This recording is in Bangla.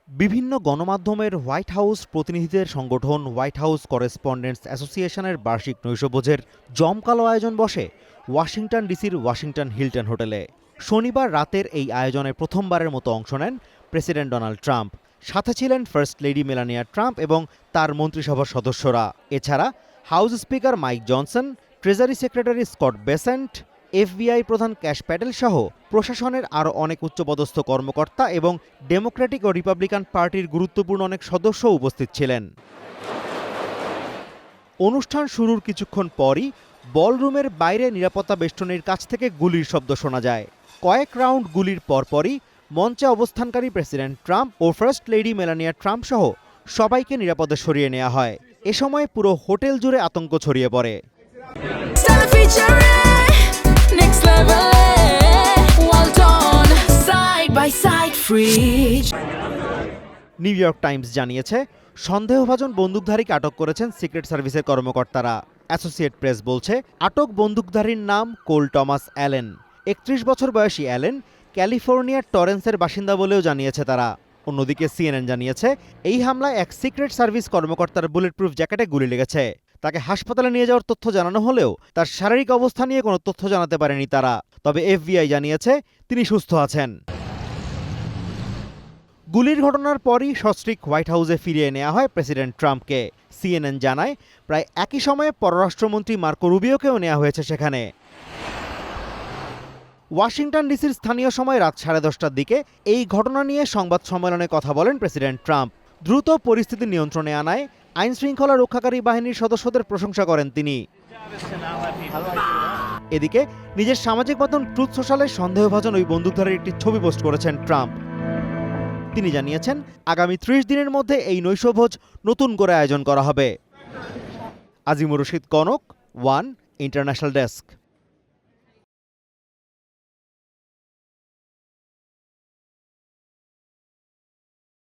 বিভিন্ন গণমাধ্যমের হোয়াইট হাউস প্রতিনিধিদের সংগঠন হোয়াইট হাউস করেসপন্ডেন্টস অ্যাসোসিয়েশনের বার্ষিক নৈশভোজের জমকালো আয়োজন বসে ওয়াশিংটন ডিসির ওয়াশিংটন হিলটন হোটেলে। শনিবার রাতের এই আয়োজনে প্রথমবারের মতো অংশ নেন প্রেসিডেন্ট ডোনাল্ড ট্রাম্প। সাথে ছিলেন ফার্স্ট লেডি মেলানিয়া ট্রাম্প এবং তার মন্ত্রিসভার সদস্যরা। এছাড়া house speaker mic Johnson, treasury secretary Scott Bessent, FBI প্রধান ক্যাশ প্যাটেল সহ প্রশাসনের আরও অনেক উচ্চপদস্থ কর্মকর্তা এবং ডেমোক্রেটিক ও রিপাবলিকান পার্টির গুরুত্বপূর্ণ অনেক সদস্য উপস্থিত ছিলেন। অনুষ্ঠান শুরুর কিছুক্ষণ পরই বলরুমের বাইরে নিরাপত্তা বেষ্টনীর কাছ থেকে গুলির শব্দ শোনা যায়। কয়েক রাউন্ড গুলির পরপরই মঞ্চে অবস্থানকারী প্রেসিডেন্ট ট্রাম্প ও ফার্স্ট লেডি মেলানিয়া ট্রাম্প সহ সবাইকে নিরাপদে সরিয়ে নেওয়া হয়। এ সময় পুরো হোটেল জুড়ে আতঙ্ক ছড়িয়ে পড়ে। নিউ ইয়র্ক টাইমস জানিয়েছে, সন্দেহভাজন বন্দুকধারীকে আটক করেছেন সিক্রেট সার্ভিসের কর্মকর্তারা। অ্যাসোসিয়েট প্রেস বলছে, আটক বন্দুকধারীর নাম কোল টমাস অ্যালেন। ৩১ বছর বয়সী অ্যালেন ক্যালিফোর্নিয়ার টরেন্সের বাসিন্দা বলেও জানিয়েছে তারা। অন্যদিকে সিএনএন জানিয়েছে, এই হামলায় এক সিক্রেট সার্ভিস কর্মকর্তার বুলেটপ্রুফ জ্যাকেটে গুলি লেগেছে। তাকে হাসপাতালে নিয়ে যাওয়ার তথ্য জানানো হলেও তার শারীরিক অবস্থা নিয়ে কোনো তথ্য জানাতে পারেনি তারা। তবে এফবিআই জানিয়েছে তিনি সুস্থ আছেন। গুলির ঘটনার পরই সস্ত্রীক হোয়াইট হাউসে ফিরিয়ে নেওয়া হয় প্রেসিডেন্ট ট্রাম্পকে। সিএনএন জানায়, প্রায় একই সময়ে পররাষ্ট্রমন্ত্রী মার্কো রুবিওকেও নেওয়া হয়েছে সেখানে। ওয়াশিংটন ডিসির স্থানীয় সময় রাত 10:30টার দিকে এই ঘটনা নিয়ে সংবাদ সম্মেলনে কথা বলেন প্রেসিডেন্ট ট্রাম্প। দ্রুত পরিস্থিতি নিয়ন্ত্রণে আনায় আইন শৃঙ্খলা রক্ষাকারী বাহিনীর সদস্যদের প্রশংসা করেন তিনি। এদিকে নিজের সামাজিক মাধ্যম ট্রুথ সোশ্যালে সন্দেহভাজন ওই বন্দুকধারীর একটি ছবি পোস্ট করেছেন ট্রাম্প। তিনি জানিয়েছেন, আগামী 30 দিনের মধ্যে এই নৈশভোজ নতুন করে আয়োজন করা হবে। Azimur Rashid Kanak, one international desk.